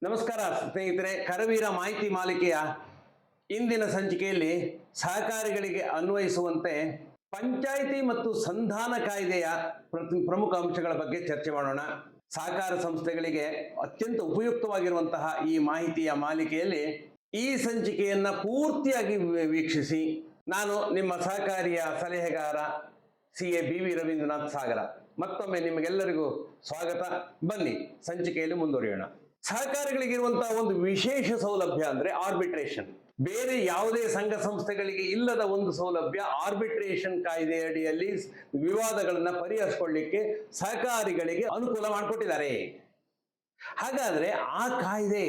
ನಮಸ್ಕಾರ ಸ್ನೇಹಿತರೆ, ಕರವೀರ ಮಾಹಿತಿ ಮಾಲಿಕೆಯ ಇಂದಿನ ಸಂಚಿಕೆಯಲ್ಲಿ ಸಹಕಾರಿಗಳಿಗೆ ಅನ್ವಯಿಸುವಂತೆ ಪಂಚಾಯಿತಿ ಮತ್ತು ಸಂಧಾನ ಕಾಯ್ದೆಯ ಪ್ರಮುಖ ಅಂಶಗಳ ಬಗ್ಗೆ ಚರ್ಚೆ ಮಾಡೋಣ. ಸಹಕಾರ ಸಂಸ್ಥೆಗಳಿಗೆ ಅತ್ಯಂತ ಉಪಯುಕ್ತವಾಗಿರುವಂತಹ ಈ ಮಾಹಿತಿಯ ಮಾಲಿಕೆಯಲ್ಲಿ ಈ ಸಂಚಿಕೆಯನ್ನ ಪೂರ್ತಿಯಾಗಿ ವೀಕ್ಷಿಸಿ. ನಾನು ನಿಮ್ಮ ಸಹಕಾರಿಯ ಸಲಹೆಗಾರ CA BV ರವೀಂದ್ರನಾಥ್ ಸಾಗರ. ಮತ್ತೊಮ್ಮೆ ನಿಮಗೆಲ್ಲರಿಗೂ ಸ್ವಾಗತ. ಬನ್ನಿ ಸಂಚಿಕೆಯಲ್ಲಿ ಮುಂದುವರಿಯೋಣ. ಸಹಕಾರಿಗಳಿಗಿರುವಂತಹ ಒಂದು ವಿಶೇಷ ಸೌಲಭ್ಯ ಅಂದ್ರೆ ಆರ್ಬಿಟ್ರೇಷನ್. ಬೇರೆ ಯಾವುದೇ ಸಂಘ ಸಂಸ್ಥೆಗಳಿಗೆ ಇಲ್ಲದ ಒಂದು ಸೌಲಭ್ಯ ಆರ್ಬಿಟ್ರೇಷನ್ ಕಾಯ್ದೆ ಅಡಿಯಲ್ಲಿ ವಿವಾದಗಳನ್ನ ಪರಿಹರಿಸಿಕೊಳ್ಳಿಕ್ಕೆ ಸಹಕಾರಿಗಳಿಗೆ ಅನುಕೂಲ ಮಾಡಿಕೊಟ್ಟಿದ್ದಾರೆ. ಹಾಗಾದ್ರೆ ಆ ಕಾಯ್ದೆ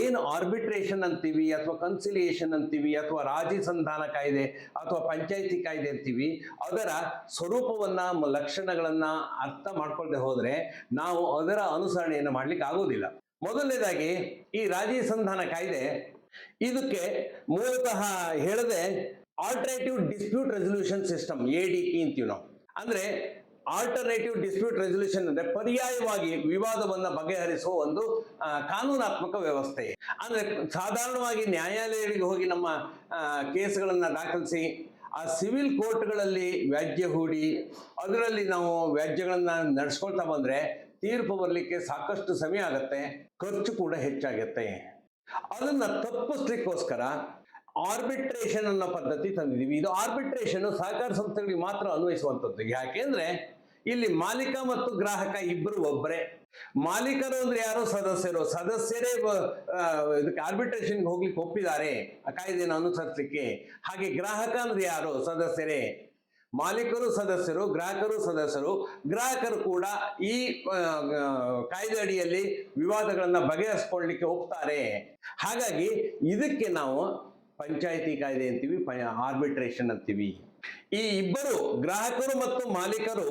ಏನು ಆರ್ಬಿಟ್ರೇಷನ್ ಅಂತೀವಿ ಅಥವಾ ಕನ್ಸಿಲಿಯೇಷನ್ ಅಂತೀವಿ ಅಥವಾ ರಾಜಿ ಸಂಧಾನ ಕಾಯ್ದೆ ಅಥವಾ ಪಂಚಾಯಿತಿ ಕಾಯ್ದೆ ಅಂತೀವಿ, ಅದರ ಸ್ವರೂಪವನ್ನ ಲಕ್ಷಣಗಳನ್ನ ಅರ್ಥ ಮಾಡ್ಕೊಳ್ದೆ ಹೋದ್ರೆ ನಾವು ಅದರ ಅನುಸರಣೆಯನ್ನು ಮಾಡ್ಲಿಕ್ಕೆ ಆಗೋದಿಲ್ಲ. ಮೊದಲನೇದಾಗಿ ಈ ರಾಜಿ ಸಂಧಾನ ಕಾಯ್ದೆ ಇದಕ್ಕೆ ಮೂಲತಃ ಹೇಳದೆ alternative dispute resolution system ADP ಅಂತೀವಿ ನಾವು. ಅಂದ್ರೆ ಆಲ್ಟರ್ನೇಟಿವ್ ಡಿಸ್ಪ್ಯೂಟ್ ರೆಸಲ್ಯೂಷನ್ ಅಂದ್ರೆ ಪರ್ಯಾಯವಾಗಿ ವಿವಾದವನ್ನ ಬಗೆಹರಿಸುವ ಒಂದು ಕಾನೂನಾತ್ಮಕ ವ್ಯವಸ್ಥೆ. ಅಂದ್ರೆ ಸಾಧಾರಣವಾಗಿ ನ್ಯಾಯಾಲಯಗಳಿಗೆ ಹೋಗಿ ನಮ್ಮ ಕೇಸ್ಗಳನ್ನ ದಾಖಲಿಸಿ ಆ ಸಿವಿಲ್ ಕೋರ್ಟ್ಗಳಲ್ಲಿ ವ್ಯಾಜ್ಯ ಹೂಡಿ ಅದರಲ್ಲಿ ನಾವು ವ್ಯಾಜ್ಯಗಳನ್ನ ನಡೆಸ್ಕೊಳ್ತಾ ಬಂದ್ರೆ ತೀರ್ಪು ಬರಲಿಕ್ಕೆ ಸಾಕಷ್ಟು ಸಮಯ ಆಗತ್ತೆ, ಖರ್ಚು ಕೂಡ ಹೆಚ್ಚಾಗತ್ತೆ. ಅದನ್ನ ತಪ್ಪಿಸ್ಲಿಕ್ಕೋಸ್ಕರ ಆರ್ಬಿಟ್ರೇಷನ್ ಅನ್ನೋ ಪದ್ಧತಿ ತಂದಿದ್ದೀವಿ. ಇದು ಆರ್ಬಿಟ್ರೇಷನ್ ಸಹಕಾರ ಸಂಸ್ಥೆಗಳಿಗೆ ಮಾತ್ರ ಅನ್ವಯಿಸುವಂಥದ್ದು. ಯಾಕೆಂದ್ರೆ ಇಲ್ಲಿ ಮಾಲೀಕ ಮತ್ತು ಗ್ರಾಹಕ ಇಬ್ಬರು ಒಬ್ಬರೇ. ಮಾಲೀಕರು ಅಂದ್ರೆ ಯಾರು? ಸದಸ್ಯರೇ ಇದಕ್ಕೆ ಆರ್ಬಿಟ್ರೇಷನ್ಗೆ ಹೋಗ್ಲಿಕ್ಕೆ ಒಪ್ಪಿದ್ದಾರೆ ಆ ಕಾಯ್ದೆಯನ್ನು ಅನುಸರಿಸಲಿಕ್ಕೆ. ಹಾಗೆ ಗ್ರಾಹಕ ಅಂದ್ರೆ ಯಾರು? ಸದಸ್ಯರೇ. ಮಾಲೀಕರು ಸದಸ್ಯರು, ಗ್ರಾಹಕರು ಸದಸ್ಯರು. ಗ್ರಾಹಕರು ಕೂಡ ಈ ಕಾಯ್ದೆ ಅಡಿಯಲ್ಲಿ ವಿವಾದಗಳನ್ನ ಬಗೆಹರಿಸಿಕೊಳ್ಳಲಿಕ್ಕೆ ಒಪ್ತಾರೆ. ಹಾಗಾಗಿ ಇದಕ್ಕೆ ನಾವು ಪಂಚಾಯಿತಿ ಕಾಯ್ದೆ ಅಂತೀವಿ, ಆರ್ಬಿಟ್ರೇಷನ್ ಅಂತೀವಿ. ಈ ಇಬ್ಬರು ಗ್ರಾಹಕರು ಮತ್ತು ಮಾಲೀಕರು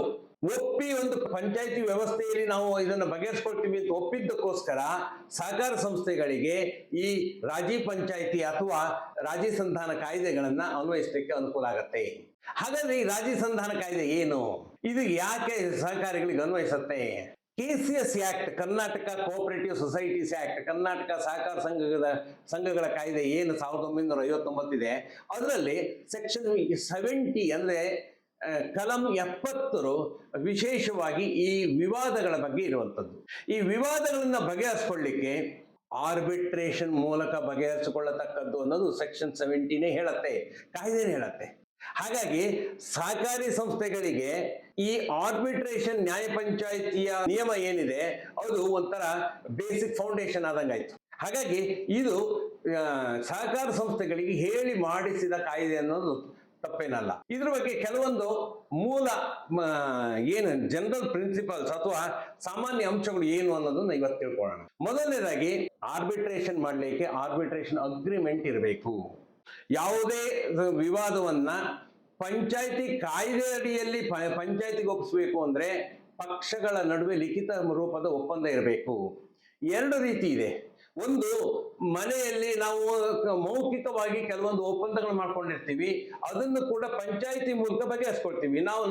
ಒಪ್ಪಿ ಒಂದು ಪಂಚಾಯಿತಿ ವ್ಯವಸ್ಥೆಯಲ್ಲಿ ನಾವು ಇದನ್ನು ಬಗೆಹರಿಸ್ಕೊಳ್ತೀವಿ ಅಂತ ಒಪ್ಪಿದ್ದಕ್ಕೋಸ್ಕರ ಸಹಕಾರ ಸಂಸ್ಥೆಗಳಿಗೆ ಈ ರಾಜಿ ಪಂಚಾಯಿತಿ ಅಥವಾ ರಾಜಿ ಸಂಧಾನ ಕಾಯ್ದೆಗಳನ್ನ ಅನ್ವಯಿಸಲಿಕ್ಕೆ ಅನುಕೂಲ ಆಗತ್ತೆ. ಹಾಗಾದ್ರೆ ಈ ರಾಜಿ ಸಂಧಾನ ಕಾಯ್ದೆ ಏನು? ಇದು ಯಾಕೆ ಸಹಕಾರಿಗಳಿಗೆ ಅನ್ವಯಿಸುತ್ತೆ? KCS act, Karnataka cooperative societies act, Karnataka ಸಹಕಾರ ಸಂಘಗಳ ಕಾಯ್ದೆ ಏನು 1959 ಇದೆ, ಅದರಲ್ಲಿ ಸೆಕ್ಷನ್ 70 ಅಂದ್ರೆ ಕಲಂ 70 ವಿಶೇಷವಾಗಿ ಈ ವಿವಾದಗಳ ಬಗ್ಗೆ ಇರುವಂಥದ್ದು. ಈ ವಿವಾದಗಳನ್ನ ಬಗೆಹರಿಸಿಕೊಳ್ಳಿಕ್ಕೆ ಆರ್ಬಿಟ್ರೇಷನ್ ಮೂಲಕ ಬಗೆಹರಿಸಿಕೊಳ್ಳತಕ್ಕದ್ದು ಅನ್ನೋದು ಸೆಕ್ಷನ್ 70 ಹೇಳತ್ತೆ, ಕಾಯ್ದೆನೇ ಹೇಳತ್ತೆ. ಹಾಗಾಗಿ ಸಹಕಾರಿ ಸಂಸ್ಥೆಗಳಿಗೆ ಈ ಆರ್ಬಿಟ್ರೇಷನ್ ನ್ಯಾಯ ಪಂಚಾಯಿತಿಯ ನಿಯಮ ಏನಿದೆ ಅದು ಒಂಥರ ಬೇಸಿಕ್ ಫೌಂಡೇಶನ್ ಆದಂಗಾಯ್ತು. ಹಾಗಾಗಿ ಇದು ಸಹಕಾರ ಸಂಸ್ಥೆಗಳಿಗೆ ಹೇಳಿ ಮಾಡಿಸಿದ ಕಾಯ್ದೆ ಅನ್ನೋದು ತಪ್ಪೇನಲ್ಲ. ಇದ್ರ ಬಗ್ಗೆ ಕೆಲವೊಂದು ಮೂಲ ಏನು ಜನರಲ್ ಪ್ರಿನ್ಸಿಪಲ್ಸ್ ಅಥವಾ ಸಾಮಾನ್ಯ ಅಂಶಗಳು ಏನು ಅನ್ನೋದನ್ನ ಇವತ್ತು ತಿಳ್ಕೊಳ್ಳೋಣ. ಮೊದಲನೇದಾಗಿ ಆರ್ಬಿಟ್ರೇಷನ್ ಮಾಡಲಿಕ್ಕೆ ಆರ್ಬಿಟ್ರೇಷನ್ ಅಗ್ರಿಮೆಂಟ್ ಇರಬೇಕು. ಯಾವುದೇ ವಿವಾದವನ್ನ ಪಂಚಾಯಿತಿ ಕಾಯ್ದೆ ಅಡಿಯಲ್ಲಿ ಪಂಚಾಯಿತಿಗೆ ಒಪ್ಪಿಸಬೇಕು ಅಂದ್ರೆ ಪಕ್ಷಗಳ ನಡುವೆ ಲಿಖಿತ ರೂಪದ ಒಪ್ಪಂದ ಇರಬೇಕು. ಎರಡು ರೀತಿ ಇದೆ. ಒಂದು, ಮನೆಯಲ್ಲಿ ನಾವು ಮೌಖಿಕವಾಗಿ ಕೆಲವೊಂದು ಒಪ್ಪಂದಗಳು ಮಾಡ್ಕೊಂಡಿರ್ತೀವಿ, ಅದನ್ನು ಕೂಡ ಪಂಚಾಯಿತಿ ಮೂಲಕ ಬಗೆಹರಿಸ್ಕೊಳ್ತೀವಿ. ನಾವು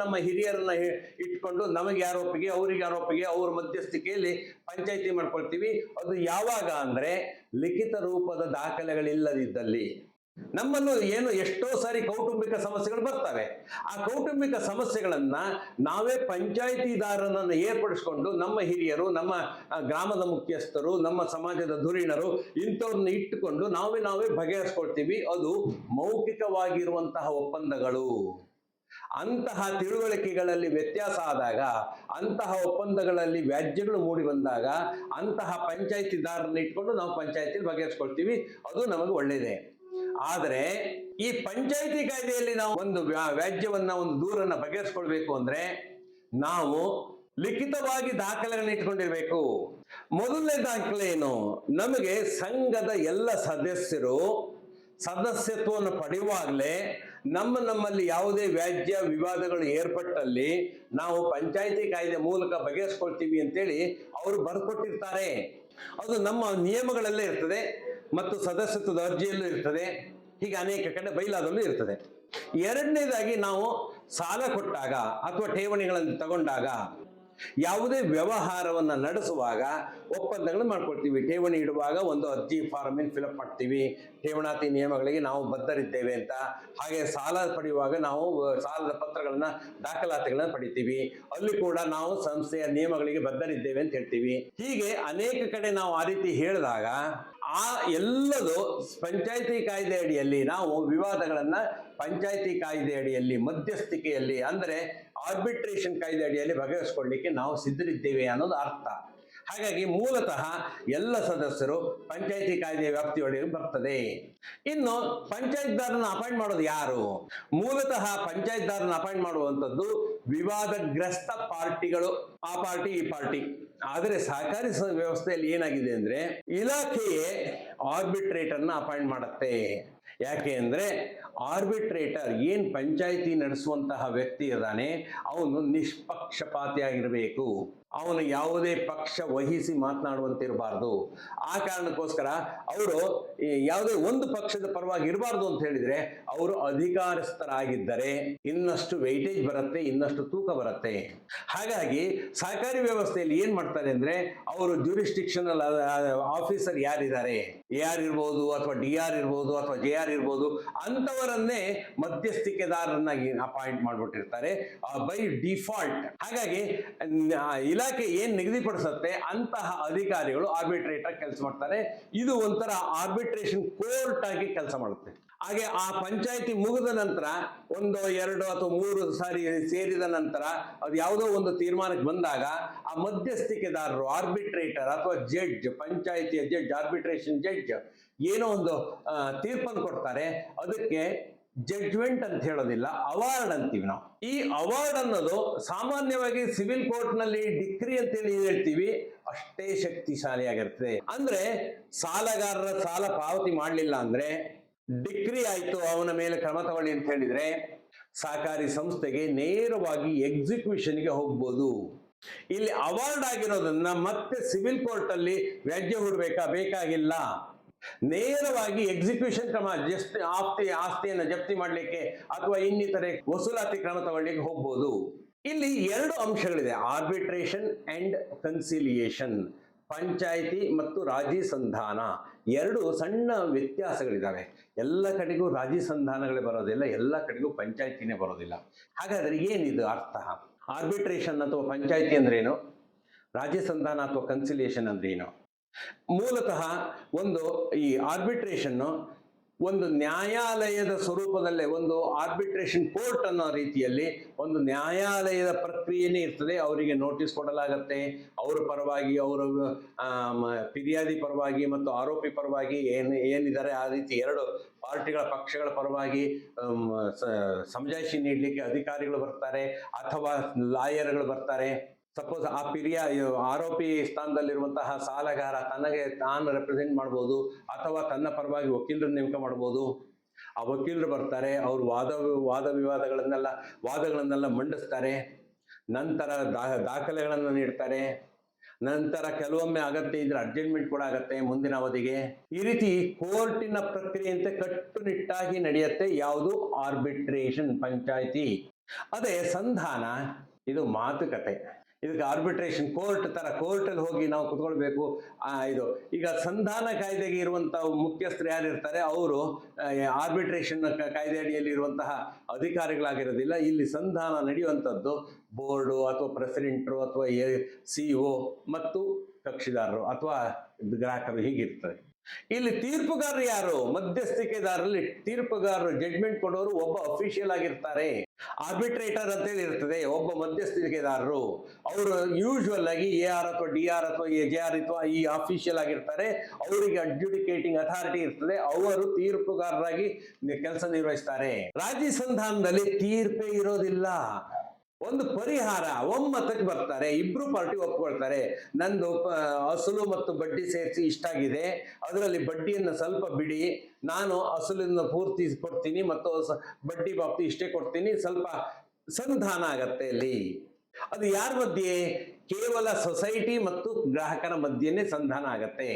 ನಮ್ಮ ಹಿರಿಯರನ್ನ ಇಟ್ಕೊಂಡು ನಮಗೆ ಯಾರ ಒಪ್ಪಿಗೆ ಅವ್ರಿಗೆ ಯಾರ ಒಪ್ಪಿಗೆ ಅವ್ರ ಮಧ್ಯಸ್ಥಿಕೆಯಲ್ಲಿ ಪಂಚಾಯಿತಿ ಮಾಡ್ಕೊಳ್ತೀವಿ. ಅದು ಯಾವಾಗ ಅಂದ್ರೆ ಲಿಖಿತ ರೂಪದ ದಾಖಲೆಗಳಿಲ್ಲದಿದ್ದಲ್ಲಿ. ನಮ್ಮಲ್ಲೂ ಎಷ್ಟೋ ಸಾರಿ ಕೌಟುಂಬಿಕ ಸಮಸ್ಯೆಗಳು ಬರ್ತವೆ. ಆ ಕೌಟುಂಬಿಕ ಸಮಸ್ಯೆಗಳನ್ನ ನಾವೇ ಪಂಚಾಯಿತಿದಾರನನ್ನು ಏರ್ಪಡಿಸ್ಕೊಂಡು ನಮ್ಮ ಹಿರಿಯರು, ನಮ್ಮ ಗ್ರಾಮದ ಮುಖ್ಯಸ್ಥರು, ನಮ್ಮ ಸಮಾಜದ ಧುರೀಣರು ಇಂಥವ್ರನ್ನ ಇಟ್ಟುಕೊಂಡು ನಾವೇ ಬಗೆಹರಿಸ್ಕೊಳ್ತೀವಿ. ಅದು ಮೌಖಿಕವಾಗಿರುವಂತಹ ಒಪ್ಪಂದಗಳು. ಅಂತಹ ತಿಳುವಳಿಕೆಗಳಲ್ಲಿ ವ್ಯತ್ಯಾಸ ಆದಾಗ, ಅಂತಹ ಒಪ್ಪಂದಗಳಲ್ಲಿ ವ್ಯಾಜ್ಯಗಳು ಮೂಡಿ ಬಂದಾಗ ಅಂತಹ ಪಂಚಾಯಿತಿದಾರರನ್ನ ಇಟ್ಕೊಂಡು ನಾವು ಪಂಚಾಯಿತಿ ಬಗೆಹರಿಸ್ಕೊಳ್ತೀವಿ. ಅದು ನಮಗೆ ಒಳ್ಳೆಯದೇ. ಆದರೆ ಈ ಪಂಚಾಯಿತಿ ಕಾಯ್ದೆಯಲ್ಲಿ ನಾವು ಒಂದು ವ್ಯಾಜ್ಯವನ್ನ, ಒಂದು ದೂರನ್ನ ಬಗೆಹರಿಸ್ಕೊಳ್ಬೇಕು ಅಂದ್ರೆ ನಾವು ಲಿಖಿತವಾಗಿ ದಾಖಲೆಗಳನ್ನ ಇಟ್ಕೊಂಡಿರ್ಬೇಕು. ಮೊದಲನೇ ದಾಖಲೆ ಏನು? ನಮಗೆ ಸಂಘದ ಎಲ್ಲ ಸದಸ್ಯರು ಸದಸ್ಯತ್ವವನ್ನು ಪಡೆಯುವಾಗಲೇ ನಮ್ಮಲ್ಲಿ ಯಾವುದೇ ವ್ಯಾಜ್ಯ ವಿವಾದಗಳು ಏರ್ಪಟ್ಟಲ್ಲಿ ನಾವು ಪಂಚಾಯಿತಿ ಕಾಯ್ದೆ ಮೂಲಕ ಬಗೆಹರಿಸ್ಕೊಳ್ತೀವಿ ಅಂತೇಳಿ ಅವರು ಬರ್ಕೊಟ್ಟಿರ್ತಾರೆ. ಅದು ನಮ್ಮ ನಿಯಮಗಳಲ್ಲೇ ಇರ್ತದೆ ಮತ್ತು ಸದಸ್ಯತ್ವದ ಅರ್ಜಿಯಲ್ಲೂ ಇರ್ತದೆ. ಹೀಗೆ ಅನೇಕ ಕಡೆ ಬೈಲಾದಲ್ಲೂ ಇರ್ತದೆ. ಎರಡನೇದಾಗಿ ನಾವು ಸಾಲ ಕೊಟ್ಟಾಗ ಅಥವಾ ಠೇವಣಿಗಳನ್ನು ತಗೊಂಡಾಗ ಯಾವುದೇ ವ್ಯವಹಾರವನ್ನು ನಡೆಸುವಾಗ ಒಪ್ಪಂದಗಳನ್ನು ಮಾಡ್ಕೊಳ್ತೀವಿ. ಠೇವಣಿ ಇಡುವಾಗ ಒಂದು ಅರ್ಜಿ ಫಾರ್ಮ್ ಫಿಲಪ್ ಮಾಡ್ತೀವಿ, ಠೇವಣಾತಿ ನಿಯಮಗಳಿಗೆ ನಾವು ಬದ್ಧರಿದ್ದೇವೆ ಅಂತ. ಹಾಗೆ ಸಾಲ ಪಡೆಯುವಾಗ ನಾವು ಸಾಲದ ಪತ್ರಗಳನ್ನ ದಾಖಲಾತಿಗಳನ್ನ ಪಡಿತೀವಿ, ಅಲ್ಲಿ ಕೂಡ ನಾವು ಸಂಸ್ಥೆಯ ನಿಯಮಗಳಿಗೆ ಬದ್ಧರಿದ್ದೇವೆ ಅಂತ ಹೇಳ್ತೀವಿ. ಹೀಗೆ ಅನೇಕ ಕಡೆ ನಾವು ಆ ರೀತಿ ಹೇಳಿದಾಗ ಆ ಎಲ್ಲದು ಪಂಚಾಯಿತಿ ಕಾಯ್ದೆ ಅಡಿಯಲ್ಲಿ ನಾವು ವಿವಾದಗಳನ್ನ ಪಂಚಾಯಿತಿ ಕಾಯ್ದೆ ಅಡಿಯಲ್ಲಿ ಮಧ್ಯಸ್ಥಿಕೆಯಲ್ಲಿ ಅಂದರೆ ಆರ್ಬಿಟ್ರೇಷನ್ ಕಾಯ್ದೆ ಅಡಿಯಲ್ಲಿ ಬಗೆಹರಿಸಿಕೊಳ್ಳಿಕ್ಕೆ ನಾವು ಸಿದ್ಧರಿದ್ದೇವೆ ಅನ್ನೋದು ಅರ್ಥ. ಹಾಗಾಗಿ ಮೂಲತಃ ಎಲ್ಲ ಸದಸ್ಯರು ಪಂಚಾಯಿತಿ ಕಾಯ್ದೆ ವ್ಯಾಪ್ತಿಯೊಳಗೆ ಬರ್ತದೆ. ಇನ್ನು ಪಂಚಾಯತ್ದಾರನ ಅಪಾಯಿಂಟ್ ಮಾಡೋದು ಯಾರು? ಮೂಲತಃ ಪಂಚಾಯತ್ದಾರನ ಅಪಾಯಿಂಟ್ ಮಾಡುವಂಥದ್ದು ವಿವಾದಗ್ರಸ್ತ ಪಾರ್ಟಿಗಳು, ಆ ಪಾರ್ಟಿ ಈ ಪಾರ್ಟಿ. ಆದರೆ ಸಹಕಾರಿ ವ್ಯವಸ್ಥೆಯಲ್ಲಿ ಏನಾಗಿದೆ ಅಂದ್ರೆ ಇಲಾಖೆಯೇ ಆರ್ಬಿಟ್ರೇಟರ್ನ ಅಪಾಯಿಂಟ್ ಮಾಡುತ್ತೆ. ಯಾಕೆ ಅಂದ್ರೆ ಆರ್ಬಿಟ್ರೇಟರ್ ಏನ್ ಪಂಚಾಯಿತಿ ನಡೆಸುವಂತಹ ವ್ಯಕ್ತಿ ಇದ್ದಾನೆ ಅವನು ನಿಷ್ಪಕ್ಷಪಾತಿಯಾಗಿರಬೇಕು, ಅವನು ಯಾವುದೇ ಪಕ್ಷ ವಹಿಸಿ ಮಾತನಾಡುವಂತಿರಬಾರ್ದು. ಆ ಕಾರಣಕ್ಕೋಸ್ಕರ ಅವರು ಯಾವುದೇ ಒಂದು ಪಕ್ಷದ ಪರವಾಗಿ ಇರಬಾರ್ದು ಅಂತ ಹೇಳಿದ್ರೆ ಅವರು ಅಧಿಕಾರಸ್ಥರಾಗಿದ್ದರೆ ಇನ್ನಷ್ಟು ವೆಯ್ಟೇಜ್ ಬರುತ್ತೆ, ಇನ್ನಷ್ಟು ತೂಕ ಬರುತ್ತೆ. ಹಾಗಾಗಿ ಸಹಕಾರಿ ವ್ಯವಸ್ಥೆಯಲ್ಲಿ ಏನ್ ಮಾಡ್ತಾರೆ ಅಂದ್ರೆ ಅವರು ಜ್ಯೂರಿಸ್ಟಿಕ್ಷನಲ್ ಆಫೀಸರ್ ಯಾರಿದ್ದಾರೆ, AR ಇರ್ಬೋದು ಅಥವಾ DR ಇರ್ಬೋದು ಅಥವಾ JR ಇರ್ಬೋದು, ಅಂತವರನ್ನೇ ಮಧ್ಯಸ್ಥಿಕೆದಾರರನ್ನಾಗಿ ಅಪಾಯಿಂಟ್ ಮಾಡ್ಬಿಟ್ಟಿರ್ತಾರೆ ಬೈ ಡಿಫಾಲ್ಟ್. ಹಾಗಾಗಿ ಇಲಾಖೆ ಏನ್ ನಿಗದಿಪಡಿಸುತ್ತೆ ಅಂತಹ ಅಧಿಕಾರಿಗಳು ಆರ್ಬಿಟ್ರೇಟರ್ ಕೆಲಸ ಮಾಡ್ತಾರೆ. ಇದು ಒಂಥರ ಆರ್ಬಿಟ್ರೇಷನ್ ಕೋರ್ಟ್ ಆಗಿ ಕೆಲಸ ಮಾಡುತ್ತೆ. ಹಾಗೆ ಆ ಪಂಚಾಯಿತಿ ಮುಗಿದ ನಂತರ 1, 2 ಅಥವಾ 3 ಸಾರಿ ಸೇರಿದ ನಂತರ ಅದು ಯಾವುದೋ ಒಂದು ತೀರ್ಮಾನಕ್ಕೆ ಬಂದಾಗ ಆ ಮಧ್ಯಸ್ಥಿಕೆದಾರರು ಆರ್ಬಿಟ್ರೇಟರ್ ಅಥವಾ ಜಡ್ಜ್, ಪಂಚಾಯಿತಿಯ ಜಡ್ಜ್, ಆರ್ಬಿಟ್ರೇಷನ್ ಜಡ್ಜ್ ಏನೋ ಒಂದು ತೀರ್ಪನ್ನು ಕೊಡ್ತಾರೆ. ಅದಕ್ಕೆ ಜಡ್ಜ್ಮೆಂಟ್ ಅಂತ ಹೇಳೋದಿಲ್ಲ, ಅವಾರ್ಡ್ ಅಂತೀವಿ ನಾವು. ಈ ಅವಾರ್ಡ್ ಅನ್ನೋದು ಸಾಮಾನ್ಯವಾಗಿ ಸಿವಿಲ್ ಕೋರ್ಟ್ ನಲ್ಲಿ ಡಿಕ್ರಿ ಅಂತೇಳಿ ಹೇಳ್ತೀವಿ, ಅಷ್ಟೇ ಶಕ್ತಿಶಾಲಿಯಾಗಿರ್ತದೆ. ಅಂದ್ರೆ ಸಾಲಗಾರರ ಸಾಲ ಪಾವತಿ ಮಾಡಲಿಲ್ಲ ಅಂದ್ರೆ ಡಿಕ್ರಿ ಆಯ್ತು, ಅವನ ಮೇಲೆ ಕ್ರಮ ತಗೊಳ್ಳಿ ಅಂತ ಹೇಳಿದ್ರೆ ಸಹಕಾರಿ ಸಂಸ್ಥೆಗೆ ನೇರವಾಗಿ ಎಕ್ಸಿಕ್ಯೂಷನ್ಗೆ ಹೋಗ್ಬೋದು. ಇಲ್ಲಿ ಅವಾರ್ಡ್ ಆಗಿರೋದನ್ನ ಮತ್ತೆ ಸಿವಿಲ್ ಕೋರ್ಟ್ ಅಲ್ಲಿ ವ್ಯಾಜ್ಯ ಬೇಕಾಗಿಲ್ಲ, ನೇರವಾಗಿ ಎಕ್ಸಿಕ್ಯೂಷನ್ ಕ್ರಮ, ಆಸ್ತಿಯನ್ನು ಜಪ್ತಿ ಮಾಡಲಿಕ್ಕೆ ಅಥವಾ ಇನ್ನಿತರೆ ವಸೂಲಾತಿ ಕ್ರಮ ತಗೊಳ್ಳಿಕ್ಕೆ ಹೋಗ್ಬೋದು. ಇಲ್ಲಿ 2 ಅಂಶಗಳಿದೆ, ಆರ್ಬಿಟ್ರೇಷನ್ ಅಂಡ್ ಕನ್ಸಿಲಿಯೇಷನ್. ಪಂಚಾಯಿತಿ ಮತ್ತು ರಾಜಿ ಸಂಧಾನ 2 ಸಣ್ಣ ವ್ಯತ್ಯಾಸಗಳಿದ್ದಾವೆ. ಎಲ್ಲ ಕಡೆಗೂ ರಾಜಿ ಸಂಧಾನಗಳೇ ಬರೋದಿಲ್ಲ, ಎಲ್ಲ ಕಡೆಗೂ ಪಂಚಾಯಿತಿನೇ ಬರೋದಿಲ್ಲ. ಹಾಗಾದ್ರೆ ಏನಿದು ಅರ್ಥ? ಆರ್ಬಿಟ್ರೇಷನ್ ಅಥವಾ ಪಂಚಾಯಿತಿ ಅಂದ್ರೇನು, ರಾಜಿ ಸಂಧಾನ ಅಥವಾ ಕನ್ಸಿಲಿಯೇಷನ್ ಅಂದ್ರೇನು? ಮೂಲತಃ ಈ ಆರ್ಬಿಟ್ರೇಷನ್ ಒಂದು ನ್ಯಾಯಾಲಯದ ಸ್ವರೂಪದಲ್ಲೇ, ಒಂದು ಆರ್ಬಿಟ್ರೇಷನ್ ಕೋರ್ಟ್ ಅನ್ನೋ ರೀತಿಯಲ್ಲಿ ಒಂದು ನ್ಯಾಯಾಲಯದ ಪ್ರಕ್ರಿಯೆನೇ ಇರ್ತದೆ. ಅವರಿಗೆ ನೋಟಿಸ್ ಕೊಡಲಾಗತ್ತೆ, ಅವರ ಪರವಾಗಿ, ಅವರು ಫಿರ್ಯಾದಿ ಪರವಾಗಿ ಮತ್ತು ಆರೋಪಿ ಪರವಾಗಿ ಏನಿದ್ದಾರೆ ಆ ರೀತಿ 2 ಪಾರ್ಟಿಗಳ ಪಕ್ಷಗಳ ಪರವಾಗಿ ಸಮಜಾಯಿಷಿ ನೀಡಲಿಕ್ಕೆ ಅಧಿಕಾರಿಗಳು ಬರ್ತಾರೆ ಅಥವಾ ಲಾಯರ್ಗಳು ಬರ್ತಾರೆ. ಸಪೋಸ್ ಆ ಆರೋಪಿ ಸ್ಥಾನದಲ್ಲಿರುವಂತಹ ಸಾಲಗಾರ ತನಗೆ ತಾನು ರೆಪ್ರೆಸೆಂಟ್ ಮಾಡ್ಬೋದು ಅಥವಾ ತನ್ನ ಪರವಾಗಿ ವಕೀಲರನ್ನು ನೇಮಕ ಮಾಡ್ಬೋದು. ಆ ವಕೀಲರು ಬರ್ತಾರೆ, ಅವರು ವಾದಗಳನ್ನೆಲ್ಲ ಮಂಡಿಸ್ತಾರೆ, ನಂತರ ದಾಖಲೆಗಳನ್ನು ನೀಡ್ತಾರೆ, ನಂತರ ಕೆಲವೊಮ್ಮೆ ಅಗತ್ಯ ಇದ್ರೆ ಅಡ್ಜಸ್ಟ್ಮೆಂಟ್ ಕೂಡ ಆಗತ್ತೆ ಮುಂದಿನ ಅವಧಿಗೆ. ಈ ರೀತಿ ಕೋರ್ಟಿನ ಪ್ರಕ್ರಿಯೆಯಂತೆ ಕಟ್ಟುನಿಟ್ಟಾಗಿ ನಡೆಯುತ್ತೆ ಯಾವುದು ಆರ್ಬಿಟ್ರೇಷನ್, ಪಂಚಾಯಿತಿ. ಅದೇ ಸಂಧಾನ, ಇದು ಮಾತುಕತೆ. ಇದಕ್ಕೆ ಆರ್ಬಿಟ್ರೇಷನ್ ಕೋರ್ಟ್ ತರ, ಕೋರ್ಟಲ್ಲಿ ಹೋಗಿ ನಾವು ಕುತ್ಕೊಳ್ಬೇಕು. ಇದು ಈಗ ಸಂಧಾನ ಕಾಯ್ದೆಗೆ ಇರುವಂತಹ ಮುಖ್ಯಸ್ಥರು ಯಾರಿರ್ತಾರೆ ಅವರು ಆರ್ಬಿಟ್ರೇಷನ್ ಕಾಯ್ದೆ ಅಡಿಯಲ್ಲಿ ಇರುವಂತಹ ಅಧಿಕಾರಿಗಳಾಗಿರೋದಿಲ್ಲ. ಇಲ್ಲಿ ಸಂಧಾನ ನಡೆಯುವಂಥದ್ದು ಬೋರ್ಡು ಅಥವಾ ಪ್ರೆಸಿಡೆಂಟರು ಅಥವಾ CEO ಮತ್ತು ಕಕ್ಷಿದಾರರು ಅಥವಾ ಗ್ರಾಹಕರು, ಹೀಗಿರ್ತದೆ. ಇಲ್ಲಿ ತೀರ್ಪುಗಾರರು ಯಾರು? ಮಧ್ಯಸ್ಥಿಕೆದಾರರಲ್ಲಿ ತೀರ್ಪುಗಾರರು, ಜಡ್ಜ್ಮೆಂಟ್ ಕೊಡೋರು ಒಬ್ಬ ಅಫಿಷಿಯಲ್ ಆಗಿರ್ತಾರೆ. ಆರ್ಬಿಟ್ರೇಟರ್ ಅಂತೇಳಿ ಇರ್ತದೆ, ಒಬ್ಬ ಮಧ್ಯಸ್ಥಿಕೆದಾರರು. ಅವರು ಯೂಶುವಲ್ ಆಗಿ AR ಅಥವಾ DR ಅಥವಾ JR ಅಥವಾ ಈ ಅಫಿಷಿಯಲ್ ಆಗಿರ್ತಾರೆ. ಅವರಿಗೆ ಅಡ್ಜುಡಿಕೇಟಿಂಗ್ ಅಥಾರಿಟಿ ಇರ್ತದೆ, ಅವರು ತೀರ್ಪುಗಾರರಾಗಿ ಕೆಲಸ ನಿರ್ವಹಿಸ್ತಾರೆ. ರಾಜಿ ಸಂಧಾನದಲ್ಲಿ ತೀರ್ಪೇ ಇರೋದಿಲ್ಲ, ಒಂದು ಪರಿಹಾರ, ಒಮ್ಮತಕ್ಕೆ ಬರ್ತಾರೆ. 2 ಪಾರ್ಟಿ ಒಪ್ಕೊಳ್ತಾರೆ, ನಂದು ಅಸಲು ಮತ್ತು ಬಡ್ಡಿ ಸೇರಿಸಿ ಇಷ್ಟಾಗಿದೆ, ಅದರಲ್ಲಿ ಬಡ್ಡಿಯನ್ನು ಸ್ವಲ್ಪ ಬಿಡಿ, ನಾನು ಅಸಲನ್ನು ಪೂರ್ತಿ ಕೊಡ್ತೀನಿ ಮತ್ತು ಬಡ್ಡಿ ಬಾಬ್ತಿ ಇಷ್ಟೇ ಕೊಡ್ತೀನಿ, ಸ್ವಲ್ಪ ಸಂಧಾನ ಆಗತ್ತೆ ಅಲ್ಲಿ. ಅದು ಯಾರ ಮಧ್ಯೆ? ಕೇವಲ ಸೊಸೈಟಿ ಮತ್ತು ಗ್ರಾಹಕರ ಮಧ್ಯೆನೇ ಸಂಧಾನ ಆಗತ್ತೆ,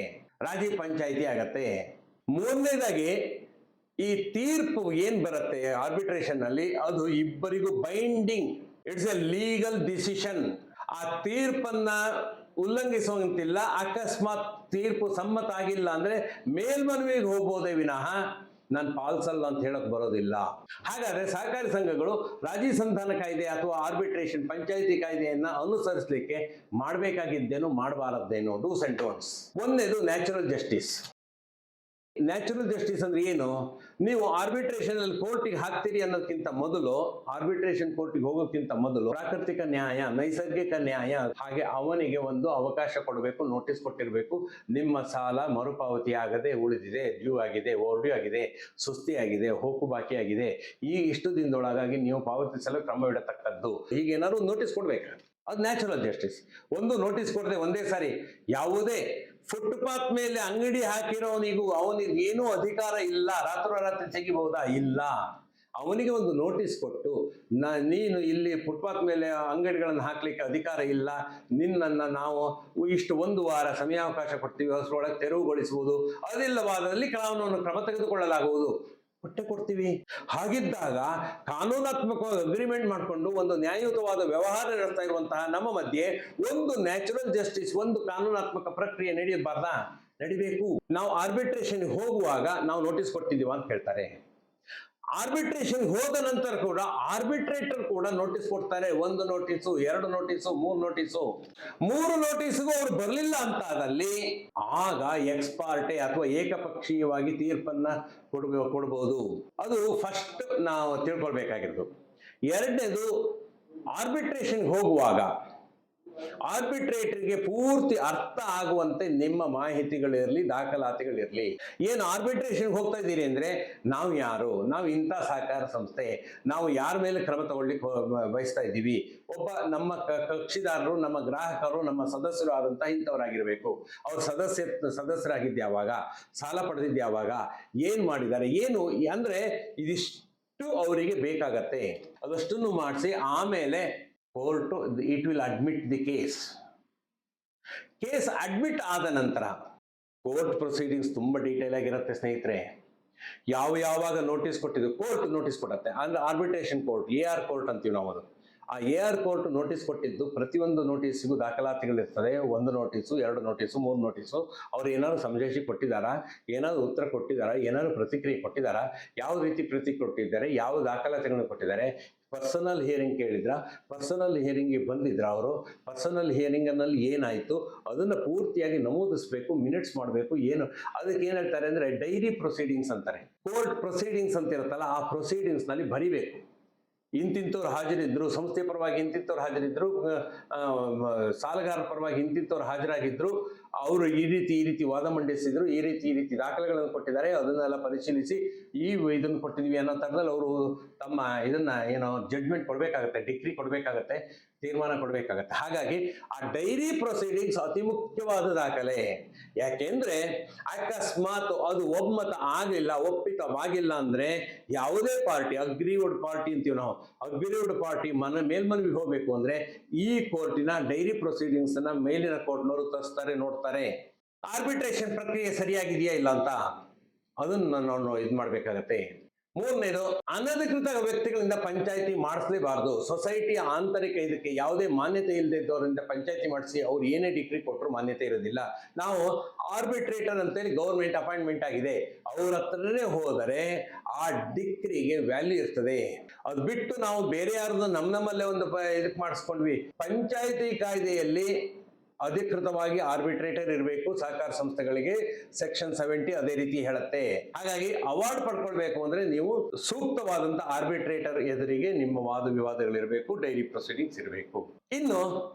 ರಾಜಿ ಪಂಚಾಯಿತಿ ಆಗತ್ತೆ. 3ನೇದಾಗಿ ಈ ತೀರ್ಪು ಏನ್ ಬರುತ್ತೆ ಆರ್ಬಿಟ್ರೇಷನ್ ಅಲ್ಲಿ, ಅದು ಇಬ್ಬರಿಗೂ binding, it's A legal decision. ಆ ತೀರ್ಪನ್ನ ಉಲ್ಲಂಘಿಸುವಂತಿಲ್ಲ. ಅಕಸ್ಮಾತ್ ತೀರ್ಪು ಸಮ್ಮತ ಆಗಿಲ್ಲ ಅಂದ್ರೆ ಮೇಲ್ಮನವಿಗೆ ಹೋಗ್ಬೋದೇ ವಿನಃ ನಾನು ಪಾಲಿಸಲ್ಲ ಅಂತ ಹೇಳಕ್ ಬರೋದಿಲ್ಲ. ಹಾಗಾದ್ರೆ ಸಹಕಾರಿ ಸಂಘಗಳು ರಾಜಿ ಸಂಧಾನ ಕಾಯ್ದೆ ಅಥವಾ ಆರ್ಬಿಟ್ರೇಷನ್ ಪಂಚಾಯಿತಿ ಕಾಯ್ದೆಯನ್ನ ಅನುಸರಿಸಲಿಕ್ಕೆ ಮಾಡಬೇಕಾಗಿದ್ದೇನು, ಮಾಡಬಾರದ್ದೇನು, ಡೂಸ್ ಅಂಡ್ ಡೋಂಟ್ಸ್. ಒಂದನೇದು ನ್ಯಾಚುರಲ್ ಜಸ್ಟಿಸ್. ನ್ಯಾಚುರಲ್ ಜಸ್ಟಿಸ್ ಅಂದ್ರೆ ಏನು? ನೀವು ಆರ್ಬಿಟ್ರೇಷನ್ ಅಲ್ಲಿ ಕೋರ್ಟಿಗೆ ಹಾಕ್ತೀರಿ ಅನ್ನೋದಕ್ಕಿಂತ ಮೊದಲು, ಆರ್ಬಿಟ್ರೇಷನ್ ಕೋರ್ಟಿಗೆ ಹೋಗೋಕ್ಕಿಂತ ಮೊದಲು ಪ್ರಾಕೃತಿಕ ನ್ಯಾಯ, ನೈಸರ್ಗಿಕ ನ್ಯಾಯ, ಹಾಗೆ ಅವನಿಗೆ ಒಂದು ಅವಕಾಶ ಕೊಡಬೇಕು, ನೋಟಿಸ್ ಕೊಟ್ಟಿರಬೇಕು. ನಿಮ್ಮ ಸಾಲ ಮರುಪಾವತಿ ಆಗದೆ ಉಳಿದಿದೆ, ಡ್ಯೂ ಆಗಿದೆ, ಓವರ್ ಡ್ಯೂ ಆಗಿದೆ, ಸುಸ್ತಿ ಆಗಿದೆ, ಹೋಕು ಬಾಕಿ ಆಗಿದೆ, ಈ ಇಷ್ಟು ದಿನದೊಳಗಾಗಿ ನೀವು ಪಾವತಿಸಲು ಕ್ರಮವಿಡತಕ್ಕದ್ದು, ಹೀಗೇನಾದ್ರು ನೋಟಿಸ್ ಕೊಡ್ಬೇಕು. ಅದು ನ್ಯಾಚುರಲ್ ಜಸ್ಟಿಸ್. ಒಂದು ನೋಟಿಸ್ ಕೊಡದೆ ಒಂದೇ ಸಾರಿ ಯಾವುದೇ ಫುಟ್ಪಾತ್ ಮೇಲೆ ಅಂಗಡಿ ಹಾಕಿರೋನಿಗೂ ಅವನಿಗೆ ಏನೂ ಅಧಿಕಾರ ಇಲ್ಲ, ರಾತ್ರೋರಾತ್ರಿ ತೆಗಿಬಹುದಾ? ಇಲ್ಲ. ಅವನಿಗೆ ಒಂದು ನೋಟಿಸ್ ಕೊಟ್ಟು ನೀನು ಇಲ್ಲಿ ಫುಟ್ಪಾತ್ ಮೇಲೆ ಅಂಗಡಿಗಳನ್ನು ಹಾಕ್ಲಿಕ್ಕೆ ಅಧಿಕಾರ ಇಲ್ಲ, ನಿನ್ನನ್ನು ನಾವು ಇಷ್ಟು 1 ವಾರ ಸಮಯಾವಕಾಶ ಕೊಡ್ತೀವಿ, ಅಷ್ಟರೊಳಗೆ ತೆರವುಗೊಳಿಸುವುದು, ಅದಿಲ್ಲವಾದಲ್ಲಿ ಕಾನೂನು ಕ್ರಮ ತೆಗೆದುಕೊಳ್ಳಲಾಗುವುದು, ಕೊಡ್ತೀವಿ. ಹಾಗಿದ್ದಾಗ ಕಾನೂನಾತ್ಮಕವಾಗಿ ಅಗ್ರಿಮೆಂಟ್ ಮಾಡಿಕೊಂಡು ಒಂದು ನ್ಯಾಯಯುತವಾದ ವ್ಯವಹಾರ ನಡೆಸ್ತಾ ಇರುವಂತಹ ನಮ್ಮ ಮಧ್ಯೆ ಒಂದು ನ್ಯಾಚುರಲ್ ಜಸ್ಟಿಸ್, ಒಂದು ಕಾನೂನಾತ್ಮಕ ಪ್ರಕ್ರಿಯೆ ನಡೆಯಬಾರ್ದಾ? ನಡಿಬೇಕು. ನಾವು ಆರ್ಬಿಟ್ರೇಷನ್ ಹೋಗುವಾಗ ನಾವು ನೋಟಿಸ್ ಕೊಟ್ಟಿದ್ದೀವ ಅಂತ ಹೇಳ್ತಾರೆ. ಆರ್ಬಿಟ್ರೇಷನ್ ಹೋದ ನಂತರ ಕೂಡ ಆರ್ಬಿಟ್ರೇಟರ್ ಕೂಡ ನೋಟಿಸ್ ಕೊಡ್ತಾರೆ. 1 ನೋಟಿಸು, 2 ನೋಟಿಸು, 3 ನೋಟಿಸು. 3 ನೋಟಿಸ್ಗೂ ಅವ್ರು ಬರಲಿಲ್ಲ ಅಂತ ಆದಲ್ಲಿ ಆಗ ಎಕ್ಸ್ ಪಾರ್ಟೆ ಅಥವಾ ಏಕಪಕ್ಷೀಯವಾಗಿ ತೀರ್ಪನ್ನ ಕೊಡಬಹುದು. ಅದು ಫಸ್ಟ್ ನಾವು ತಿಳ್ಕೊಳ್ಬೇಕಾಗಿರೋದು. ಎರಡನೇದು, ಆರ್ಬಿಟ್ರೇಷನ್ ಹೋಗುವಾಗ ಆರ್ಬಿಟ್ರೇಟರ್ಗೆ ಪೂರ್ತಿ ಅರ್ಥ ಆಗುವಂತೆ ನಿಮ್ಮ ಮಾಹಿತಿಗಳಿರಲಿ, ದಾಖಲಾತಿಗಳಿರಲಿ. ಏನು ಆರ್ಬಿಟ್ರೇಷನ್ ಹೋಗ್ತಾ ಇದ್ದೀರಿ ಅಂದ್ರೆ ನಾವು ಯಾರು, ನಾವು ಇಂಥ ಸಹಕಾರ ಸಂಸ್ಥೆ, ನಾವು ಯಾರ ಮೇಲೆ ಕ್ರಮ ತಗೊಳ್ಳಿಕ್ಕೆ ಬಯಸ್ತಾ ಇದ್ದೀವಿ, ಒಬ್ಬ ನಮ್ಮ ಕಕ್ಷಿದಾರರು, ನಮ್ಮ ಗ್ರಾಹಕರು, ನಮ್ಮ ಸದಸ್ಯರು ಆದಂತಹ ಇಂಥವರಾಗಿರ್ಬೇಕು. ಅವ್ರ ಸದಸ್ಯರಾಗಿದ್ಯಾವಾಗ, ಸಾಲ ಪಡೆದಿದ್ಯಾವಾಗ, ಏನ್ ಮಾಡಿದ್ದಾರೆ, ಏನು ಅಂದ್ರೆ ಇದಿಷ್ಟು ಅವರಿಗೆ ಬೇಕಾಗತ್ತೆ. ಅದಷ್ಟನ್ನು ಮಾಡಿಸಿ ಆಮೇಲೆ court it will admit the case admit ಆದ ನಂತರ ಕೋರ್ಟ್ ಪ್ರೊಸೀಡಿಂಗ್ಸ್ ತುಂಬಾ ಡೀಟೇಲ್ ಆಗಿರುತ್ತೆ ಸ್ನೇಹಿತರೆ. ಯಾವಾಗ ನೋಟಿಸ್ ಕೊಟ್ಟಿದ್ದು, ಕೋರ್ಟ್ ನೋಟಿಸ್ ಕೊಡುತ್ತೆ. ಅಂದ್ರೆ ಆರ್ಬಿಟ್ರೇಷನ್ ಕೋರ್ಟ್, AR ಕೋರ್ಟ್ ಅಂತೀವಿ ನಾವು. ಅದು ಆ AR ಕೋರ್ಟ್ ನೋಟಿಸ್ ಕೊಟ್ಟಿದ್ದು ಪ್ರತಿಯೊಂದು ನೋಟಿಸ್ಗೂ ದಾಖಲಾತಿಗಳಿರ್ತದೆ. 1 ನೋಟಿಸು, 2 ನೋಟಿಸು, 3 ನೋಟಿಸು. ಅವ್ರು ಏನಾದ್ರು ಸಮಜಾಯಿಷಿ ಕೊಟ್ಟಿದ್ದಾರಾ, ಏನಾದ್ರು ಉತ್ತರ ಕೊಟ್ಟಿದ್ದಾರಾ, ಏನಾದ್ರು ಪ್ರತಿಕ್ರಿಯೆ ಕೊಟ್ಟಿದ್ದಾರಾ, ಯಾವ ರೀತಿ ಪ್ರತಿಕ್ರಿಯೆ ಕೊಟ್ಟಿದ್ದಾರೆ, ಯಾವ ದಾಖಲಾತಿಗಳನ್ನು ಕೊಟ್ಟಿದ್ದಾರೆ, ಪರ್ಸನಲ್ ಹಿಯರಿಂಗ್ ಕೇಳಿದ್ರ, ಪರ್ಸನಲ್ ಹಿಯರಿಂಗ್ಗೆ ಬಂದಿದ್ರ, ಅವರು ಪರ್ಸನಲ್ ಹಿಯರಿಂಗ್ ನಲ್ಲಿ ಏನಾಯ್ತು ಅದನ್ನ ಪೂರ್ತಿಯಾಗಿ ನಮೂದಿಸಬೇಕು, ಮಿನಿಟ್ಸ್ ಮಾಡಬೇಕು. ಏನು ಅದಕ್ಕೆ ಏನ್ ಹೇಳ್ತಾರೆ ಅಂದ್ರೆ ಡೈರಿ ಪ್ರೊಸೀಡಿಂಗ್ಸ್ ಅಂತಾರೆ. ಕೋರ್ಟ್ ಪ್ರೊಸೀಡಿಂಗ್ಸ್ ಅಂತ ಇರುತ್ತಲ್ಲ, ಆ ಪ್ರೊಸೀಡಿಂಗ್ಸ್ ನಲ್ಲಿ ಬರಿಬೇಕು. ಇಂತಿಂತವ್ರು ಹಾಜರಿದ್ರು, ಸಂಸ್ಥೆ ಪರವಾಗಿ ಇಂತಿಂತವ್ರು ಹಾಜರಿದ್ರು, ಸಾಲಗಾರರ ಪರವಾಗಿ ಇಂತಿಂತವ್ರು ಹಾಜರಾಗಿದ್ರು, ಅವರು ಈ ರೀತಿ ವಾದ ಮಂಡಿಸಿದ್ರು, ಈ ರೀತಿ ದಾಖಲೆಗಳನ್ನು ಕೊಟ್ಟಿದ್ದಾರೆ, ಅದನ್ನೆಲ್ಲ ಪರಿಶೀಲಿಸಿ ಇದನ್ನು ಕೊಟ್ಟಿದ್ವಿ ಅನ್ನೋ ತರದಲ್ಲಿ ಅವರು ತಮ್ಮ ಇದನ್ನ ಜಡ್ಜ್ಮೆಂಟ್ ಕೊಡ್ಬೇಕಾಗತ್ತೆ, ಡಿಗ್ರಿ ಕೊಡ್ಬೇಕಾಗತ್ತೆ, ತೀರ್ಮಾನ ಕೊಡ್ಬೇಕಾಗತ್ತೆ. ಹಾಗಾಗಿ ಆ ಡೈರಿ ಪ್ರೊಸೀಡಿಂಗ್ಸ್ ಅತಿ ಮುಖ್ಯವಾದ ದಾಖಲೆ. ಯಾಕೆಂದ್ರೆ ಅಕಸ್ಮಾತ್ ಅದು ಒಮ್ಮತ ಆಗಿಲ್ಲ, ಒಪ್ಪಿತವಾಗಿಲ್ಲ ಅಂದ್ರೆ ಯಾವುದೇ ಪಾರ್ಟಿ, ಅಗ್ರೀವ್ಡ್ ಪಾರ್ಟಿ ಅಂತೀವಿ ನಾವು, ಅಗ್ರೀವ್ಡ್ ಪಾರ್ಟಿ ಮೇಲ್ಮನವಿಗೆ ಹೋಗ್ಬೇಕು ಅಂದ್ರೆ ಈ ಕೋರ್ಟಿನ ಡೈರಿ ಪ್ರೊಸೀಡಿಂಗ್ಸ್ ಅನ್ನ ಮೇಲಿನ ಕೋರ್ಟ್ನವರು ತರಿಸ್ತಾರೆ, ನೋಡ್ತಾರೆ. ಆರ್ಬಿಟ್ರೇಷನ್ ಪ್ರಕ್ರಿಯೆ ಸರಿಯಾಗಿದೆಯಾ ಇಲ್ಲ ಅಂತ ಅದನ್ನ ನಾವು ಇದು ಮಾಡ್ಬೇಕಾಗತ್ತೆ. ಮೂರನೇದು, ಅನಧಿಕೃತ ವ್ಯಕ್ತಿಗಳಿಂದ ಪಂಚಾಯಿತಿ ಮಾಡಿಸಲೇಬಾರದು. ಸೊಸೈಟಿಯ ಆಂತರಿಕ ಇದಕ್ಕೆ ಯಾವುದೇ ಮಾನ್ಯತೆ ಇಲ್ಲದೆ ಇದ್ದವರಿಂದ ಪಂಚಾಯಿತಿ ಮಾಡಿಸಿ ಅವ್ರು ಏನೇ ಡಿಗ್ರಿ ಕೊಟ್ಟರು ಮಾನ್ಯತೆ ಇರೋದಿಲ್ಲ. ನಾವು ಆರ್ಬಿಟ್ರೇಟರ್ ಅಂತೇಳಿ ಗೌರ್ಮೆಂಟ್ ಅಪಾಯಿಂಟ್ಮೆಂಟ್ ಆಗಿದೆ, ಅವ್ರ ಹತ್ರನೇ ಹೋದರೆ ಆ ಡಿಗ್ರಿಗೆ ವ್ಯಾಲ್ಯೂ ಇರ್ತದೆ. ಅದು ಬಿಟ್ಟು ನಾವು ಬೇರೆ ಯಾರ್ದು ನಮ್ಮಲ್ಲೇ ಒಂದು ಇದಕ್ಕೆ ಮಾಡಿಸ್ಕೊಂಡ್ವಿ. ಪಂಚಾಯಿತಿ ಕಾಯ್ದೆಯಲ್ಲಿ ಅಧಿಕೃತವಾಗಿ ಆರ್ಬಿಟ್ರೇಟರ್ ಇರಬೇಕು ಸಹಕಾರ ಸಂಸ್ಥೆಗಳಿಗೆ, ಸೆಕ್ಷನ್ 70 ಅದೇ ರೀತಿ ಹೇಳುತ್ತೆ. ಹಾಗಾಗಿ ಅವಾರ್ಡ್ ಪಡ್ಕೊಳ್ಬೇಕು ಅಂದ್ರೆ ನೀವು ಸೂಕ್ತವಾದಂತ ಆರ್ಬಿಟ್ರೇಟರ್ ಎದುರಿಗೆ ನಿಮ್ಮ ವಾದ ವಿವಾದಗಳಿರಬೇಕು, ಡೈರಿ ಪ್ರೊಸೀಡಿಂಗ್ಸ್ ಇರಬೇಕು. ಇನ್ನು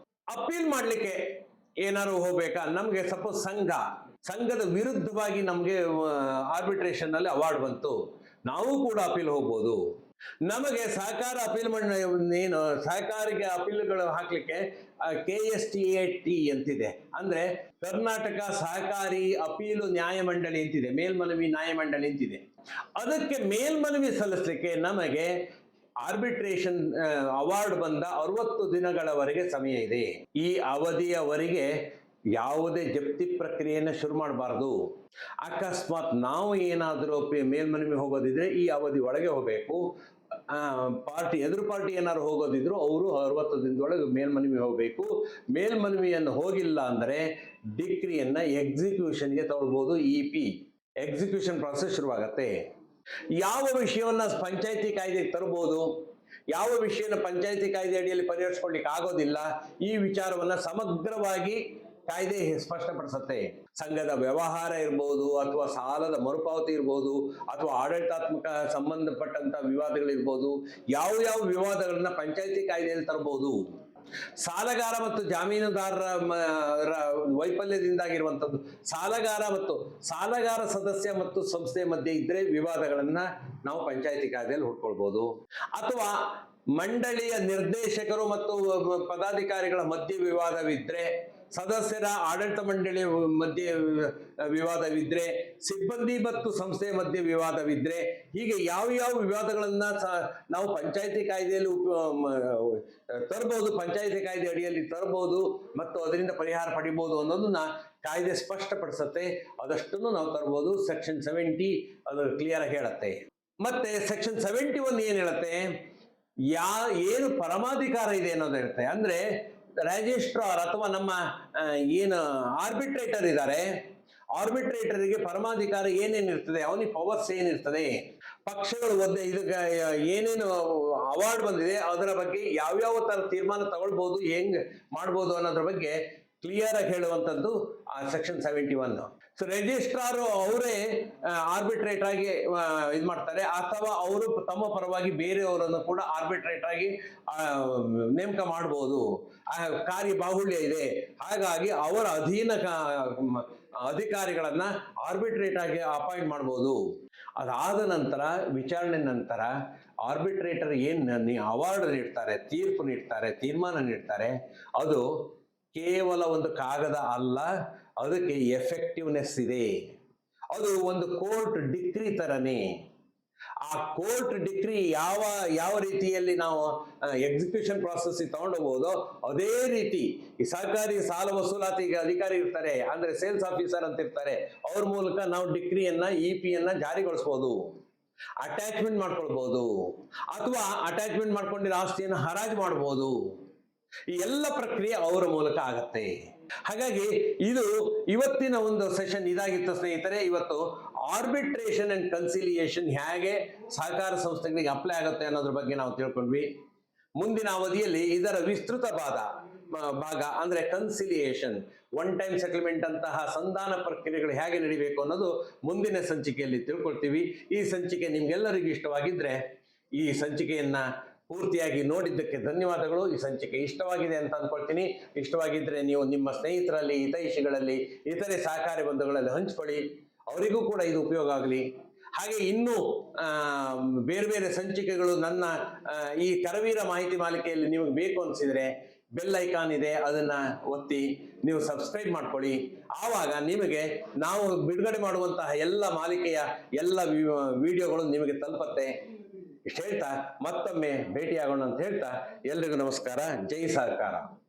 ಅಪೀಲ್ ಮಾಡ್ಲಿಕ್ಕೆ ಏನಾದ್ರು ಹೋಗ್ಬೇಕಾ? ನಮ್ಗೆ ಸಪೋಸ್ ಸಂಘದ ವಿರುದ್ಧವಾಗಿ ನಮ್ಗೆ ಆರ್ಬಿಟ್ರೇಷನ್ ನಲ್ಲಿ ಅವಾರ್ಡ್ ಬಂತು, ನಾವು ಕೂಡ ಅಪೀಲ್ ಹೋಗ್ಬೋದು. ನಮಗೆ ಸಹಕಾರ ಅಪೀಲ್ ಏನು ಸಹಕಾರಿಗೆ ಅಪೀಲ್ಗಳು ಹಾಕ್ಲಿಕ್ಕೆ KSTAT ಅಂತಿದೆ, ಅಂದ್ರೆ ಕರ್ನಾಟಕ ಸಹಕಾರಿ ಅಪೀಲು ನ್ಯಾಯಮಂಡಳಿ ಅಂತಿದೆ, ಮೇಲ್ಮನವಿ ನ್ಯಾಯಮಂಡಳಿ ಅಂತಿದೆ. ಅದಕ್ಕೆ ಮೇಲ್ಮನವಿ ಸಲ್ಲಿಸಲಿಕ್ಕೆ ನಮಗೆ ಆರ್ಬಿಟ್ರೇಷನ್ ಅವಾರ್ಡ್ ಬಂದ 60 ದಿನಗಳವರೆಗೆ ಸಮಯ ಇದೆ. ಈ ಅವಧಿಯವರೆಗೆ ಯಾವುದೇ ಜಪ್ತಿ ಪ್ರಕ್ರಿಯೆಯನ್ನು ಶುರು ಮಾಡಬಾರ್ದು. ಅಕಸ್ಮಾತ್ ನಾವು ಏನಾದರೂ ಮೇಲ್ಮನವಿ ಹೋಗೋದಿದ್ರೆ ಈ ಅವಧಿ ಒಳಗೆ ಹೋಗಬೇಕು. ಪಾರ್ಟಿ ಎದುರು ಪಾರ್ಟಿ ಏನಾದ್ರು ಹೋಗೋದಿದ್ರು ಅವರು 60 ದಿನದೊಳಗೆ ಮೇಲ್ಮನವಿ ಹೋಗಬೇಕು. ಮೇಲ್ಮನವಿಯನ್ನು ಹೋಗಿಲ್ಲ ಅಂದರೆ ಡಿಕ್ರಿಯನ್ನ ಎಕ್ಸಿಕ್ಯೂಷನ್ಗೆ ತಗೊಳ್ಬೋದು. EP ಎಕ್ಸಿಕ್ಯೂಷನ್ ಪ್ರಾಸೆಸ್ ಶುರುವಾಗತ್ತೆ. ಯಾವ ವಿಷಯವನ್ನ ಪಂಚಾಯತಿ ಕಾಯ್ದೆಗೆ ತರಬಹುದು, ಯಾವ ವಿಷಯನ ಪಂಚಾಯತಿ ಕಾಯ್ದೆ ಅಡಿಯಲ್ಲಿ ಪರಿಹರಿಸ್ಕೊಳ್ಲಿಕ್ಕೆ ಆಗೋದಿಲ್ಲ, ಈ ವಿಚಾರವನ್ನ ಸಮಗ್ರವಾಗಿ ಕಾಯ್ದೆ ಸ್ಪಷ್ಟಪಡಿಸುತ್ತೆ. ಸಂಘದ ವ್ಯವಹಾರ ಇರ್ಬೋದು, ಅಥವಾ ಸಾಲದ ಮರುಪಾವತಿ ಇರ್ಬೋದು, ಅಥವಾ ಆಡಳಿತಾತ್ಮಕ ಸಂಬಂಧಪಟ್ಟಂತ ವಿವಾದಗಳಿರ್ಬೋದು, ಯಾವ ಯಾವ ವಿವಾದಗಳನ್ನ ಪಂಚಾಯತಿ ಕಾಯ್ದೆಯಲ್ಲಿ ತರಬಹುದು. ಸಾಲಗಾರ ಮತ್ತು ಜಾಮೀನುದಾರರ ವೈಫಲ್ಯದಿಂದಾಗಿರುವಂಥದ್ದು, ಸಾಲಗಾರ ಸದಸ್ಯ ಮತ್ತು ಸಂಸ್ಥೆ ಮಧ್ಯೆ ಇದ್ರೆ ವಿವಾದಗಳನ್ನ ನಾವು ಪಂಚಾಯತಿ ಕಾಯ್ದೆಯಲ್ಲಿ ಹುಡ್ಕೊಳ್ಬಹುದು. ಅಥವಾ ಮಂಡಳಿಯ ನಿರ್ದೇಶಕರು ಮತ್ತು ಪದಾಧಿಕಾರಿಗಳ ಮಧ್ಯೆ ವಿವಾದವಿದ್ರೆ, ಸದಸ್ಯರ ಆಡಳಿತ ಮಂಡಳಿಯ ಮಧ್ಯೆ ವಿವಾದವಿದ್ರೆ, ಸಿಬ್ಬಂದಿ ಮತ್ತು ಸಂಸ್ಥೆಯ ಮಧ್ಯೆ ವಿವಾದವಿದ್ರೆ, ಹೀಗೆ ಯಾವ ಯಾವ ವಿವಾದಗಳನ್ನ ನಾವು ಪಂಚಾಯತಿ ಕಾಯ್ದೆಯಲ್ಲಿ ತರಬಹುದು, ಪಂಚಾಯತಿ ಕಾಯ್ದೆ ಅಡಿಯಲ್ಲಿ ತರಬಹುದು ಮತ್ತು ಅದರಿಂದ ಪರಿಹಾರ ಪಡಿಬಹುದು ಅನ್ನೋದನ್ನ ಕಾಯ್ದೆ ಸ್ಪಷ್ಟಪಡಿಸುತ್ತೆ. ಅದಷ್ಟನ್ನು ನಾವು ತರಬಹುದು. ಸೆಕ್ಷನ್ 70 ಅದು ಕ್ಲಿಯರ್ ಆಗಿ ಹೇಳುತ್ತೆ. ಮತ್ತೆ ಸೆಕ್ಷನ್ 71 ಏನ್ ಹೇಳುತ್ತೆ, ಏನು ಪರಮಾಧಿಕಾರ ಇದೆ ಅನ್ನೋದು ಇರುತ್ತೆ. ಅಂದ್ರೆ ರಿಜಿಸ್ಟ್ರಾರ್ ಅಥವಾ ನಮ್ಮ ಏನು ಆರ್ಬಿಟ್ರೇಟರ್ ಇದ್ದಾರೆ, ಆರ್ಬಿಟ್ರೇಟರ್ಗೆ ಪರಮಾಧಿಕಾರ ಏನೇನಿರ್ತದೆ, ಅವನಿಗೆ ಪವರ್ಸ್ ಏನಿರ್ತದೆ, ಪಕ್ಷಗಳು ಇದಕ್ಕೆ ಏನೇನು ಅವಾರ್ಡ್ ಬಂದಿದೆ ಅದರ ಬಗ್ಗೆ ಯಾವ್ಯಾವ ತರ ತೀರ್ಮಾನ ತಗೊಳ್ಬಹುದು, ಹೆಂಗ್ ಮಾಡ್ಬೋದು ಅನ್ನೋದ್ರ ಬಗ್ಗೆ ಕ್ಲಿಯರ್ ಆಗಿ ಹೇಳುವಂಥದ್ದು ಆ ಸೆಕ್ಷನ್ 71. ಸೊ ರಿಜಿಸ್ಟ್ರಾರ್ ಅವರೇ ಆರ್ಬಿಟ್ರೇಟ್ ಆಗಿ ಇದು ಮಾಡ್ತಾರೆ, ಅಥವಾ ಅವರು ತಮ್ಮ ಪರವಾಗಿ ಬೇರೆಯವರನ್ನು ಕೂಡ ಆರ್ಬಿಟ್ರೇಟ್ ಆಗಿ ನೇಮಕ ಮಾಡಬಹುದು. ಕಾರ್ಯ ಬಾಹುಳ್ಯ ಇದೆ, ಹಾಗಾಗಿ ಅವರ ಅಧೀನ ಅಧಿಕಾರಿಗಳನ್ನ ಆರ್ಬಿಟ್ರೇಟ್ ಆಗಿ ಅಪಾಯಿಂಟ್ ಮಾಡಬಹುದು. ಅದಾದ ನಂತರ ವಿಚಾರಣೆ ನಂತರ ಆರ್ಬಿಟ್ರೇಟರ್ ಅವಾರ್ಡ್ ನೀಡ್ತಾರೆ, ತೀರ್ಪು ನೀಡ್ತಾರೆ, ತೀರ್ಮಾನ ನೀಡ್ತಾರೆ, ಅದು ಕೇವಲ ಒಂದು ಕಾಗದ ಅಲ್ಲ, ಅದಕ್ಕೆ ಎಫೆಕ್ಟಿವ್ನೆಸ್ ಇದೆ. ಅದು ಒಂದು ಕೋರ್ಟ್ ಡಿಕ್ರಿ ತರನೇ. ಆ ಕೋರ್ಟ್ ಡಿಕ್ರಿ ಯಾವ ರೀತಿಯಲ್ಲಿ ನಾವು ಎಕ್ಸಿಕ್ಯೂಷನ್ ಪ್ರಾಸೆಸ್ ತಗೊಂಡೋಗ್ಬೋದೋ ಅದೇ ರೀತಿ ಈ ಸರ್ಕಾರಿ ಸಾಲ ವಸೂಲಾತಿ ಅಧಿಕಾರಿ ಇರ್ತಾರೆ, ಅಂದ್ರೆ ಸೇಲ್ಸ್ ಆಫೀಸರ್ ಅಂತ ಇರ್ತಾರೆ, ಅವ್ರ ಮೂಲಕ ನಾವು ಡಿಕ್ರಿಯನ್ನ EP ಜಾರಿಗೊಳಿಸಬಹುದು, ಅಟ್ಯಾಚ್ಮೆಂಟ್ ಮಾಡ್ಕೊಳ್ಬಹುದು, ಅಥವಾ ಅಟ್ಯಾಚ್ಮೆಂಟ್ ಮಾಡ್ಕೊಂಡಿರೋ ಆಸ್ತಿಯನ್ನು ಹರಾಜು ಮಾಡಬಹುದು. ಈ ಎಲ್ಲ ಪ್ರಕ್ರಿಯೆ ಅವರ ಮೂಲಕ ಆಗತ್ತೆ. ಹಾಗಾಗಿ ಇದು ಇವತ್ತಿನ ಒಂದು ಸೆಷನ್ ಇದಾಗಿತ್ತು ಸ್ನೇಹಿತರೆ. ಇವತ್ತು ಆರ್ಬಿಟ್ರೇಷನ್ ಅಂಡ್ ಕನ್ಸಿಲಿಯೇಷನ್ ಹೇಗೆ ಸಹಕಾರ ಸಂಸ್ಥೆಗಳಿಗೆ ಅಪ್ಲೈ ಆಗುತ್ತೆ ಅನ್ನೋದ್ರ ಬಗ್ಗೆ ನಾವು ತಿಳ್ಕೊಂಡ್ವಿ. ಮುಂದಿನ ಅವಧಿಯಲ್ಲಿ ಇದರ ವಿಸ್ತೃತ ಭಾಗ ಅಂದ್ರೆ ಕನ್ಸಿಲಿಯೇಷನ್, ಒನ್ ಟೈಮ್ ಸೆಟಲ್ಮೆಂಟ್ ಅಂತಹ ಸಂಧಾನ ಪ್ರಕ್ರಿಯೆಗಳು ಹೇಗೆ ನಡಿಬೇಕು ಅನ್ನೋದು ಮುಂದಿನ ಸಂಚಿಕೆಯಲ್ಲಿ ತಿಳ್ಕೊಳ್ತೀವಿ. ಈ ಸಂಚಿಕೆ ನಿಮ್ಗೆಲ್ಲರಿಗೂ ಇಷ್ಟವಾಗಿದ್ರೆ ಈ ಸಂಚಿಕೆಯನ್ನ ಪೂರ್ತಿಯಾಗಿ ನೋಡಿದ್ದಕ್ಕೆ ಧನ್ಯವಾದಗಳು. ಈ ಸಂಚಿಕೆ ಇಷ್ಟವಾಗಿದೆ ಅಂತ ಅನ್ಕೊಳ್ತೀನಿ. ಇಷ್ಟವಾಗಿದ್ರೆ ನೀವು ನಿಮ್ಮ ಸ್ನೇಹಿತರಲ್ಲಿ, ಹಿತೈಷಿಗಳಲ್ಲಿ, ಇತರೆ ಸಹಕಾರಿ ಬಂಧುಗಳಲ್ಲಿ ಹಂಚ್ಕೊಳ್ಳಿ, ಅವರಿಗೂ ಕೂಡ ಇದು ಉಪಯೋಗ ಆಗಲಿ. ಹಾಗೆ ಇನ್ನೂ ಬೇರೆ ಬೇರೆ ಸಂಚಿಕೆಗಳು ನನ್ನ ಈ ಕರವೀರ ಮಾಹಿತಿ ಮಾಲಿಕೆಯಲ್ಲಿ ನಿಮಗೆ ಬೇಕು ಅನಿಸಿದ್ರೆ ಬೆಲ್ ಐಕಾನ್ ಇದೆ, ಅದನ್ನ ಒತ್ತಿ ನೀವು ಸಬ್ಸ್ಕ್ರೈಬ್ ಮಾಡ್ಕೊಳ್ಳಿ. ಆವಾಗ ನಿಮಗೆ ನಾವು ಬಿಡುಗಡೆ ಮಾಡುವಂತಹ ಎಲ್ಲ ಮಾಲಿಕೆಯ ಎಲ್ಲ ವಿಡಿಯೋಗಳು ನಿಮಗೆ ತಲುಪತ್ತೆ. ಇಷ್ಟು ಹೇಳ್ತಾ ಮತ್ತೊಮ್ಮೆ ಭೇಟಿಯಾಗೋಣ ಅಂತ ಹೇಳ್ತಾ ಎಲ್ರಿಗೂ ನಮಸ್ಕಾರ. ಜೈ ಸಹಕಾರ.